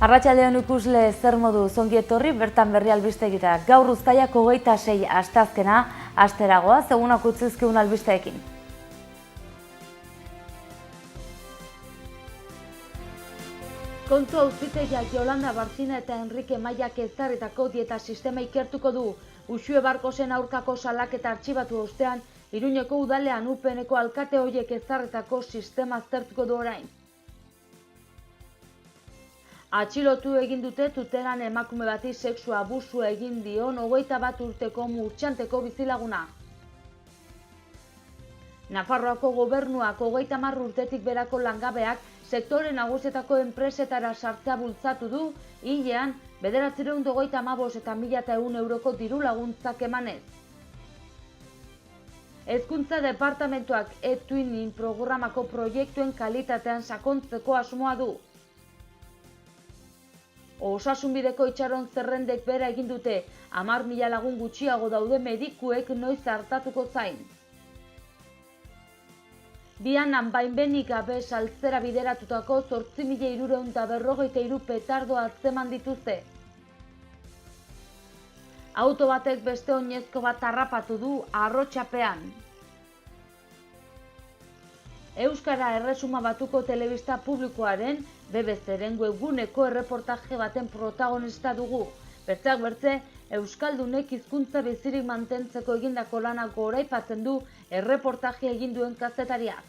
Arratsaldeon ikusle, zer modu ongi etorri bertan berri albistegietara. Gaur uztailak 26 asteazkena, asteragoa, egunak utzizkigun albisteekin. Kontu auzitegiak Yolanda Barcina eta Enrique Mailak ezarritako dieta sistema ikertuko du. Uxue Barkosen aurkako salaketa artxibatu ostean, Iruñeko udalean UPNeko alkate horiek ezarritako sistema aztertuko du orain. Atxilotu egin dute Tuteran emakume bati sexu abusua egin dion 21 urteko Murtxanteko bizilaguna. Nafarroako gobernuak 30 urtetik berako langabeak sektore nagusietako enpresetara sartzea bultzatu du, hilean 955 eta 1.100 euroko diru laguntzak emanez. Hezkuntza departamentuak e-twinning programako proiektuen kalitatean sakontzeko asmoa du. Osasunbideko itxaron zerrendek bera egin dute, 10.000 lagun gutxiago daude medikuek noiz hartatuko zain. Bianan bainbenik gabe saltzera bideratutako 8.353 petardo atzeman dituzte. Auto batek beste oinezko bat harrapatu du Arrotxapean. Euskara Erresuma Batuko telebista publikoaren BBC-ren webguneko erreportaje baten protagonista dugu. Bertzeak bertze, Euskaldunek hizkuntza bizirik mantentzeko egindako lana goraipatzen du erreportaje egin duen kazetariak.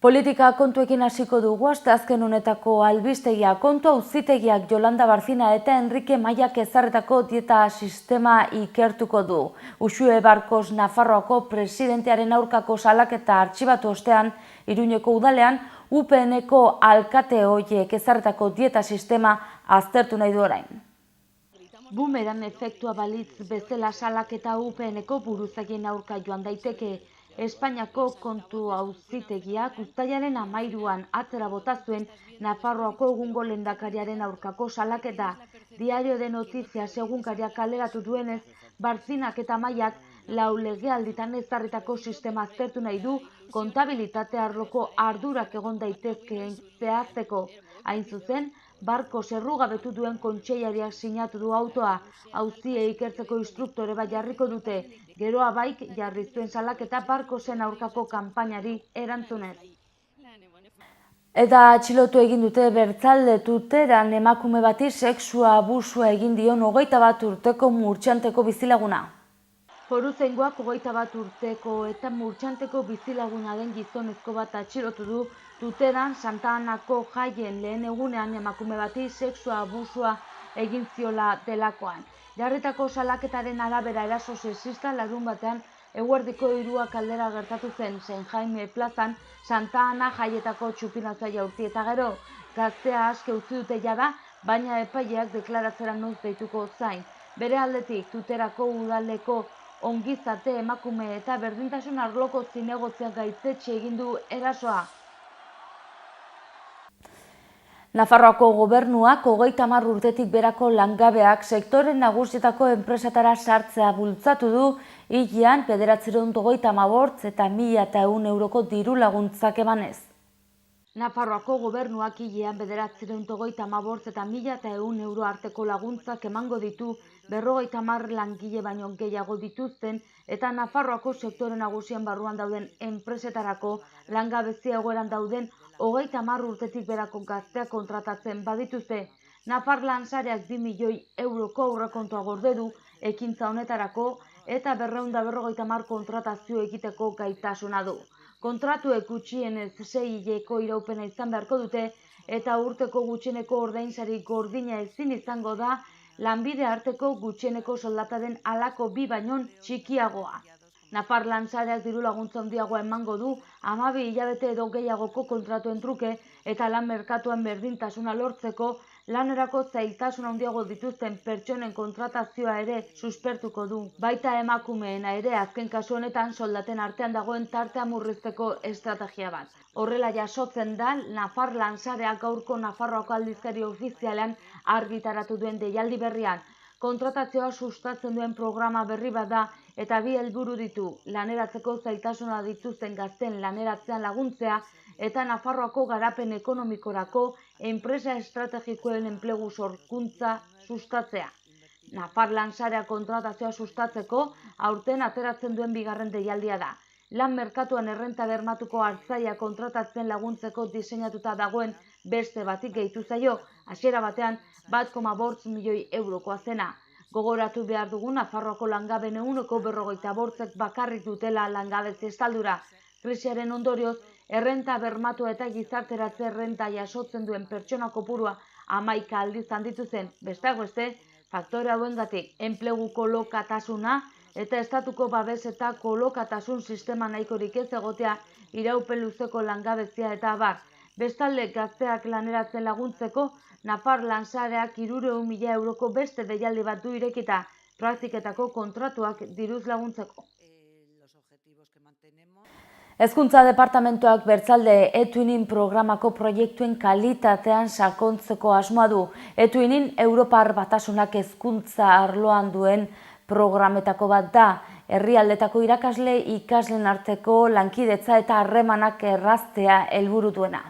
Politika kontuekin hasiko dugu, asteazken honetako albistegia kontu auzitegiak Yolanda Barcina eta Enrique Mailak ezarritako dieta sistema ikertuko du. Uxue Barkos Nafarroako presidentearen aurkako salaketa artxibatu ostean, Iruñeko udalean UPNeko alkate horiek ezarritako dieta sistema aztertu nahi du orain. Bumeran efektua balitz bezala salaketa UPNeko buruzagien aurka joan daiteke. Espainiako kontu auzitegiak uztailaren 13an atzera bota zuen Nafarroako egungo lehendakariaren aurkako salaketa. Diario de Noticias egunkariak kaleratu duenez, Barcinak eta Mailak lau legealditan ezarritako sistema aztertu nahi du kontabilitate arloko ardurak egon daitezkeen zehazteko. Hain zuzen, Barkos errugabetu duen kontseilariak sinatu du autoa, auzia ikertzeko instruktore bat jarriko dute, geroa baik jarri zuen salaketa Barkosen aurkako kanpainari erantzunez. Eta atxilotu egin dute Bertzalde Tuteran emakume bati sexua abusua egin dion 21 urteko Murtxanteko bizilaguna. Foruzaingoak 21 urteko eta Murtxanteko bizilaguna den gizonezko bat atxilotu du Tuteran Santa Anako jaien lehen egunean emakume bati sexua abusua egin ziola delakoan. Jarritako salaketaren arabera eraso sexista larunbatean eguerdiko 3 aldera gertatu zen San Jaime plazan Santa Ana jaietako txupinatzaile urti eta gero. Gaztea aske utzi dute jada, baina epaileak deklaratzera noiz deituko zain. Bere aldetik Tuterako udaleko ongizate emakume eta berdintasun arloko zinegotziak gaitzetxe egin du erasoa. Nafarroako gobernuak 30 urtetik berako langabeak sektore nagusietako enpresetara sartzea bultzatu du, hilean 955 eta 1.100 euroko diru laguntzak emanez. Nafarroako gobernuak hilean 955 eta 1.100 euro arteko laguntzak emango ditu 50 langile baino gehiago dituzten eta Nafarroako sektore nagusien barruan dauden enpresetarako langabezia egoeran dauden 30 urtetik berako gazteak kontratatzen badituzte. Nafar Lansareak 2 milioi euroko aurrekontua gorde du ekintza honetarako eta 250 kontratazio egiteko gaitasuna du. Kontratuek gutxienez 6 hileko iraupena izan beharko dute eta urteko gutxieneko ordainsari gordina ezin izango da lanbide arteko gutxieneko soldataren halako 2 baino txikiagoa. Nafar Lansareak diru laguntza handiagoa emango du 12 hilabete edo gehiagoko kontratuen truke eta lan merkatuan berdintasuna lortzeko lanerako zailtasun handiago dituzten pertsonen kontratazioa ere suspertuko du. Baita emakumeena ere azken kasu honetan soldaten artean dagoen tartea murrizteko estrategia bat. Horrela jasotzen da Nafar Lansareak gaurko Nafarroako aldizkari ofizialean argitaratu duen deialdi berrian. Kontratazioa sustatzen duen programa berri bat da eta 2 helburu ditu, laneratzeko zailtasuna dituzten gazten laneratzean laguntzea eta Nafarroako garapen ekonomikorako enpresa estrategikoen enplegu sorkuntza sustatzea. Nafar lansarea kontratazioa sustatzeko aurten ateratzen duen bigarren deialdia da. Lan merkatuan errenta bermatuko hartzaia kontratatzen laguntzeko diseinatuta dagoen beste batik gehitu zaio, hasiera batean 1,5 milioi eurokoa zena. Gogoratu behar dugu Nafarroako langabeen 45%ek bakarrik dutela langabezi estaldura. Krisiaren ondorioz, errenta bermatu eta gizarteratze errenta jasotzen duen pertsona kopurua 11 aldiz handitu zen, besteak beste, faktore hauengatik enplegu kolokatasuna eta estatuko babes eta kolokatasun sistema nahikorik ez egotea, iraupen luzeko langabezia eta abar. Bestalde gazteak laneratzen laguntzeko, Nafar lansareak 300.000 euroko beste deialdi bat du irekita, praktiketako kontratuak diruz laguntzeko. Hezkuntza departamentuak bertzalde eTwinning programako proiektuen kalitatean sakontzeko asmoa du. eTwinning Europar Batasunak hezkuntza arloan duen programetako bat da, herrialdetako irakasle ikasleen arteko lankidetza eta harremanak erraztea helburu duena.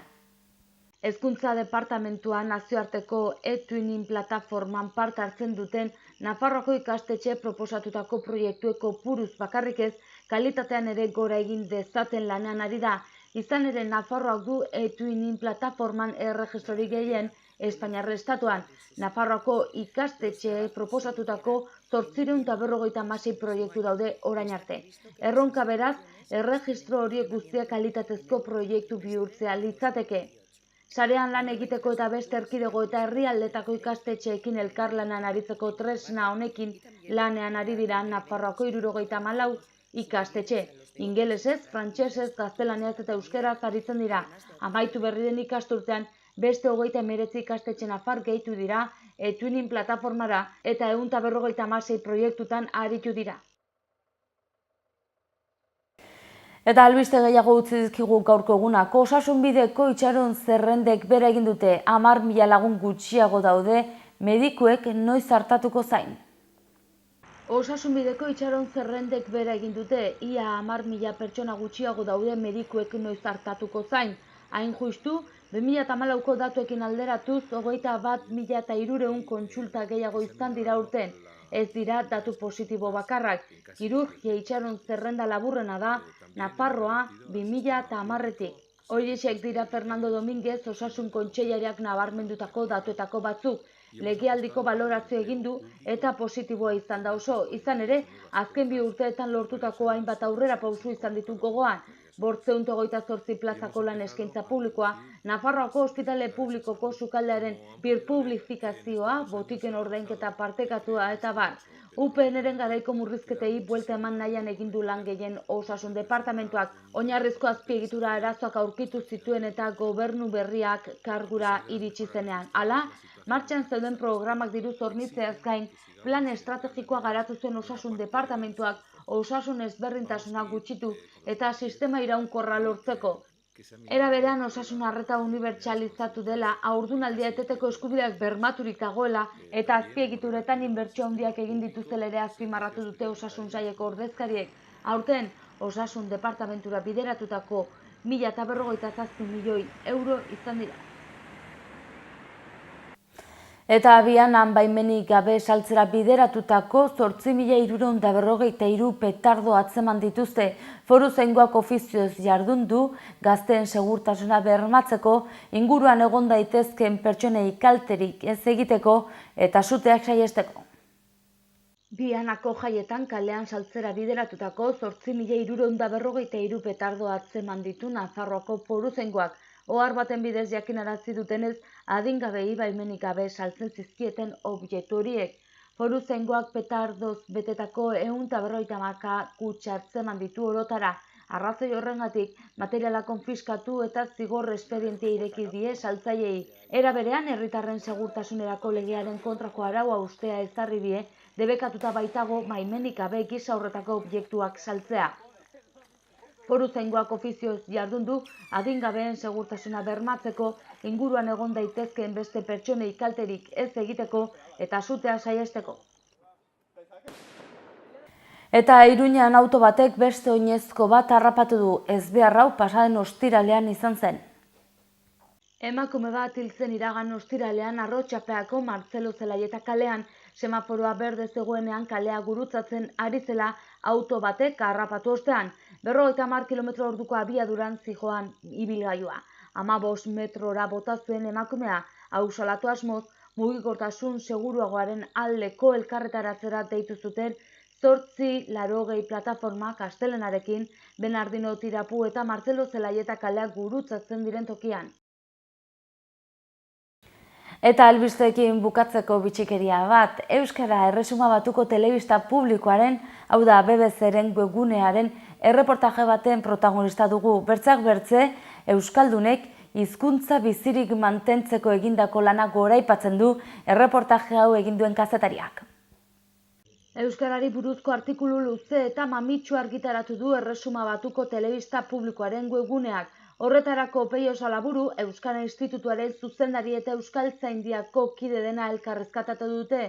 Hezkuntza departamentua nazioarteko eTwinning plataforman parte hartzen duten Nafarroako ikastetxe proposatutako proiektuek kopuruz bakarrik ez, kalitatean ere gora egin dezaten lanean ari da. Izan ere Nafarroak du eTwinning plataforman erregistrorik gehien Espainiar estatuan. Nafarroako ikastetxe proposatutako 856 proiektu daude orain arte. Erronka beraz, erregistro horiek guztiak kalitatezko proiektu bihurtzea litzateke. Sarean lan egiteko eta beste erkidego eta herrialdetako ikastetxeekin elkarlanean aritzeko tresna honekin lanean ari dira Nafarroako 74 ikastetxe. Ingelesez, frantsesez, gaztelaniaz eta euskeraz aritzen dira. Amaitu berri den ikasturtean beste 39 ikastetxe nafar gehitu dira eTwinning plataformara eta 156 proiektutan aritu dira. Eta albiste gehiago utzi dizkigu gaurko egunak. Osasunbideko itxaron zerrendek bera egin dute 10.000 lagun gutxiago daude, medikuek noiz hartatuko zain. Osasunbideko itxaron zerrendek bera egin dute, ia 10.000 pertsona gutxiago daude, medikuek noiz hartatuko zain. Hain justu, 2014ko datuekin alderatuz, 21.300 kontsulta gehiago izan dira urten. Ez dira datu positibo bakarrak. Kirurgia itxaron zerrenda laburrena da, Nafarroa 2010-tik. Horiexek dira Fernando Domínguez osasun kontseilariak nabarmendutako datuetako batzuk. Legealdiko balorazio egin du eta positiboa izan da oso. Izan ere, azken 2 urteetan lortutako hainbat aurrera pausu izan ditu gogoan. 528 plazako lan eskaintza publikoa, Nafarroako ospitale publikoko sukaldearen birpublifikazioa, botiken ordainketa partekatua eta bar. UPN-ren garaiko murrizketei buelta eman nahian egin du lan gehien osasun departamentuak, oinarrizko azpiegitura arazoak aurkitu zituen eta gobernu berriak kargura iritsi zenean. Hala, martxan zeuden programak diruz hornitzeaz gain, plan estrategikoa garatu zuen osasun departamentuak osasun ezberdintasuna gutxitu eta sistema iraunkorra lortzeko. Era berean osasun arreta unibertsalizatu dela, haurdunaldia eteteko eskubideak bermaturik dagoela eta azpiegituretan inbertsio handiak egin dituztela ere azpimarratu dute osasun saileko ordezkariek. Aurten, osasun departamentura bideratutako 1.057 milioi euro izan dira. Eta abian baimenik gabe saltzera bideratutako 8.353 petardo atzeman dituzte. Foruzaingoak ofizioz jardun du gazteen segurtasuna bermatzeko, inguruan egon daitezkeen pertsonei kalterik ez egiteko eta suteak saihesteko. Bianako jaietan kalean saltzera bideratutako 8.353 petardo atzeman ditu Nafarroako foruzaingoak. Ohar baten bidez jakinarazi dutenez, adingabei baimenik gabe saltzen zizkieten objektu horiek. Foruzaingoak petardoz betetako 150 kutxa atzeman ditu orotara. Arrazoi horrengatik, materiala konfiskatu eta zigor espedientea ireki die saltzaileei. Era berean, herritarren segurtasunerako legearen kontrako araua ustea ezarri die, debekatuta baitago baimenik gabe gisa horretako objektuak saltzea. Foruzaingoak ofizioz jardun du adingabeen segurtasuna bermatzeko, inguruan egon daitezkeen beste pertsonei kalterik ez egiteko eta sutea saihesteko. Eta Iruñean auto batek beste oinezko bat harrapatu du, ezbeharra hau pasaden ostiralean izan zen. Emakume bat hil zen iragan ostiralean Arrotxapeako Martzelo Zelaieta kalean, semaforoa berde zegoenean kalea gurutzatzen ari zela auto batek harrapatu ostean. 50 kilometro orduko abiaduran zihoan ibilgailua. 15 metrora bota zuen emakumea, hau salatu asmoz, mugikortasun seguruagoaren aldeko elkarretaratzera deitu zuten 880 plataformak astelehenarekin Bernardino Tirapu eta Martzelo Zelaieta kaleak gurutzatzen diren tokian. Eta albisteekin bukatzeko bitxikeria bat, Euskara Erresuma Batuko telebista publikoaren, hau da BBC-ren webgunearen erreportaje baten protagonista dugu. Bertzak bertze, Euskaldunek hizkuntza bizirik mantentzeko egindako lanak goraipatzen du erreportaje hau egin duen kazetariak. Euskarari buruzko artikulu luze eta mamitsu argitaratu du Erresuma Batuko telebista publikoaren webguneak. Horretarako Peio Salaburu, Euskara Institutuaren zuzendari eta Euskaltzaindiako kide dena elkarrezkatatu dute.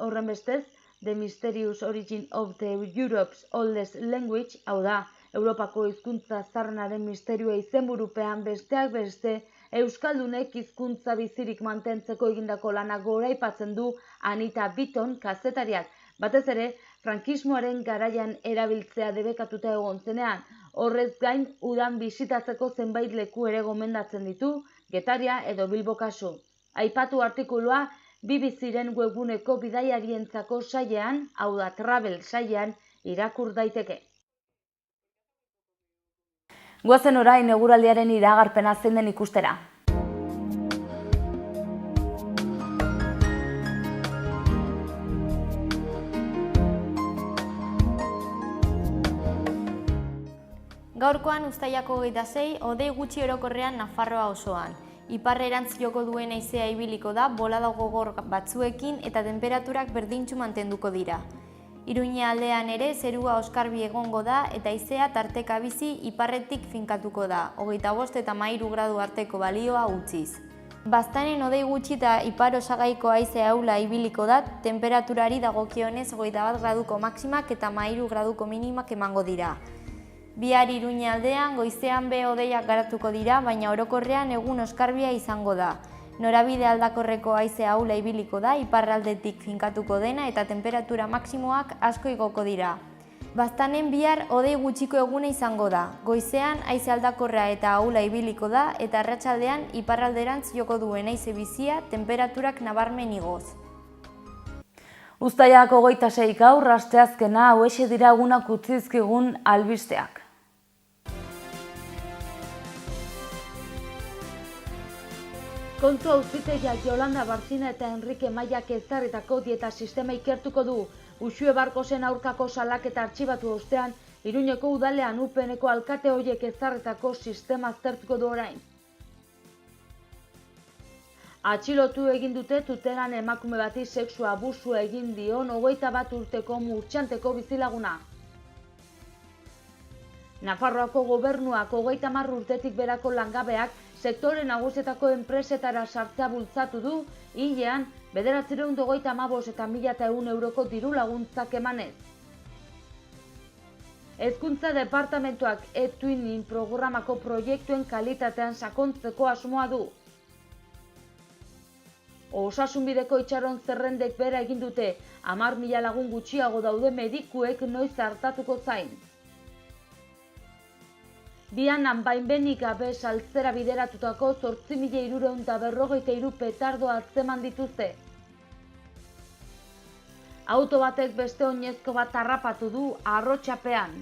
Horrenbestez, The Mysterious Origin of the Europe's Oldest Language, hau da, Europako hizkuntza zaharrenaren misterioa izenburupean besteak beste, Euskaldunek hizkuntza bizirik mantentzeko egindako lanak goraipatzen du Anita Biton kazetariak, batez ere, frankismoaren garaian erabiltzea debekatuta egon zenean. Horrez gain, udan bisitatzeko zenbait leku ere gomendatzen ditu, Getaria edo Bilbo kasu. Aipatu artikulua BBC-ren webguneko bidaiarientzako sailean, hau da Travel sailean, irakur daiteke. Goazen orain eguraldiaren iragarpena zein den ikustera. Gaurkoan uztailako 26, hodei gutxi orokorrean Nafarroa osoan. Iparrerantz joko duen haizea ibiliko da, bolada gogor batzuekin eta temperaturak berdintsu mantenduko dira. Iruña aldean ere zerua oskarbi egongo da eta haizea tarteka bizi iparretik finkatuko da, 25 eta 13 gradu arteko balioa utziz. Baztanen hodei gutxi eta ipar osagaiko haize ahula ibiliko da, temperaturari dagokionez 21 graduko maximak eta 13 graduko minimak emango dira. Bihar Iruña aldean goizean be hodeiak garatuko dira, baina orokorrean egun oskarbia izango da. Norabide aldakorreko haize ahula ibiliko da, iparraldetik finkatuko dena eta temperatura maksimoak asko igoko dira. Baztanen bihar hodei gutxiko eguna izango da. Goizean haize aldakorra eta ahula ibiliko da eta arratsaldean iparralderantz joko duen haize bizia temperaturak nabarmen igoz. Uztailak 26 gaur, asteazkena, hauexe dira egunak utzizkigun albisteak. Kontu auzitegiak Yolanda Barcina eta Enrique Maiak ezarritako dieta sistema ikertuko du. Uxue Barkosen aurkako salaketa artxibatu ostean, Iruñeko udalean UPNeko alkate horiek ezarritako sistema aztertuko du orain. Atxilotu egin dute Tuteran emakume bati sexu abusua egin dion 21 urteko Murtxanteko bizilaguna. Nafarroako gobernuak 30 urtetik berako langabeak sektore nagusietako enpresetara sartzea bultzatu du, hilean 955 eta 1.100 euroko diru laguntzak emanez. Hezkuntza departamentuak e-twinning programako proiektuen kalitatean sakontzeko asmoa du. Osasunbideko itxaron zerrendek bera egin dute, 10.000 lagun gutxiago daude medikuek noiz hartatuko zain. Bianan bainbenik gabe saltzera bideratutako 8.643 petardo atzeman dituzte. Auto batek beste oinezko bat harrapatu du Arrotxapean.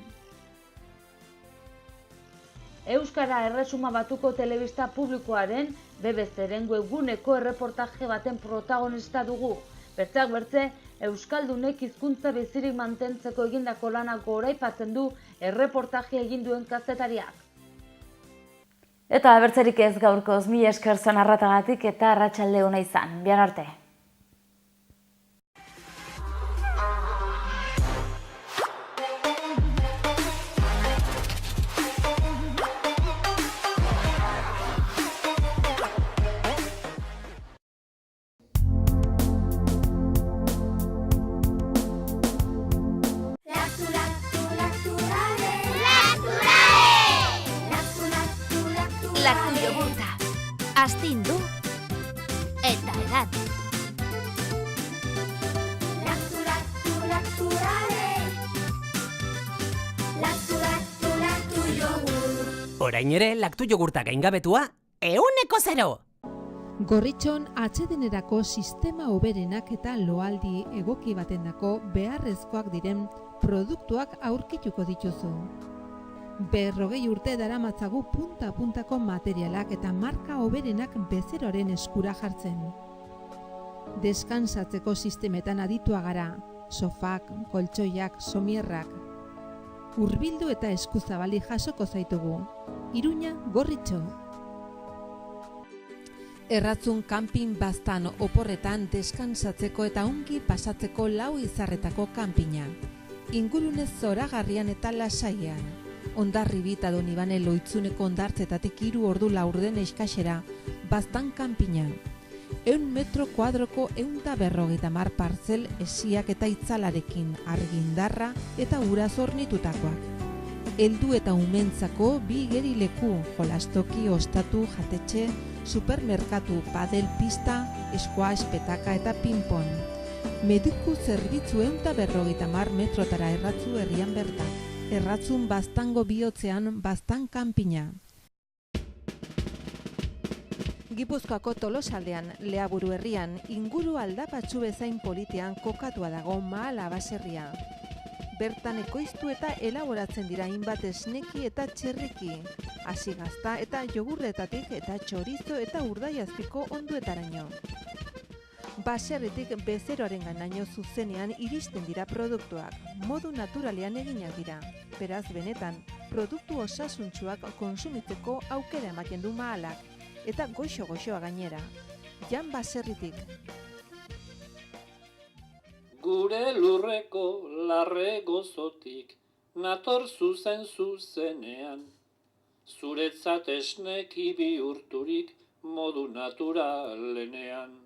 Euskara Erresuma Batuko telebista publikoaren BBC-ren webguneko erreportaje baten protagonista dugu. Bertzeak bertze, Euskaldunek hizkuntza bizirik mantentzeko egindako lanak goraipatzen du erreportaje egin duen kazetariak. Eta bertzerik ez gaurkoz, mila esker zuen arratagatik eta arratsalde ona izan. Bihar arte. Lacto Yogurta. Astin Orain ere, laktu jogurta gaingabetua, 100%! Gorritxon atsedenerako sistema hoberenak eta loaldi egoki batendako beharrezkoak diren produktuak aurkituko dituzu. 40 urte daramatzagu punta-puntako materialak eta marka hoberenak bezeroaren eskura jartzen. Deskansatzeko sistemetan aditua gara, sofak, koltsoiak, somierrak. Hurbildu eta eskuzabali jasoko zaitugu. Iruña, Gorritxo. Erratzun kanpin baztan oporretan deskansatzeko eta ongi pasatzeko lau izarretako kanpina. Ingurunez zoragarrian eta lasaian. Hondarribit eta Donibane Loitzuneko hondartzetatik 3 ordu laurden eskasera, baztan kanpina. 100 metro kuadroko 150 partzel esiak eta itzalarekin, argindarra eta ura zornitutakoak. Heldu eta umentzako 2 igerileku, jolastoki, ostatu, jatetxe, supermerkatu, padel pista, squash, petaka eta ping-pong. Mediku zerbitzu 150 metrotara erratzu herrian bertan. Erratzun baztango bihotzean baztan kanpina. Gipuzkoako Tolosaldean, Leaburu herrian, inguru aldapatsu bezain politean kokatua dago Mahala baserria. Bertan ekoiztu eta elaboratzen dira hainbat esneki eta txerriki, hasigazta eta jogurretatik eta txorizo eta urdaiazpiko onduetaraino. Baserritik bezeroaren ganaino zuzenean iristen dira produktuak, modu naturalean eginak dira. Beraz, benetan, produktu osasuntsuak konsumitzeko aukera ematen du Mahalak, eta goxo-goxoa gainera. Jan Baserritik. Gure lurreko larre gozotik, nator zuzenean. Zuretzat esneki bihurturik modu naturalenean.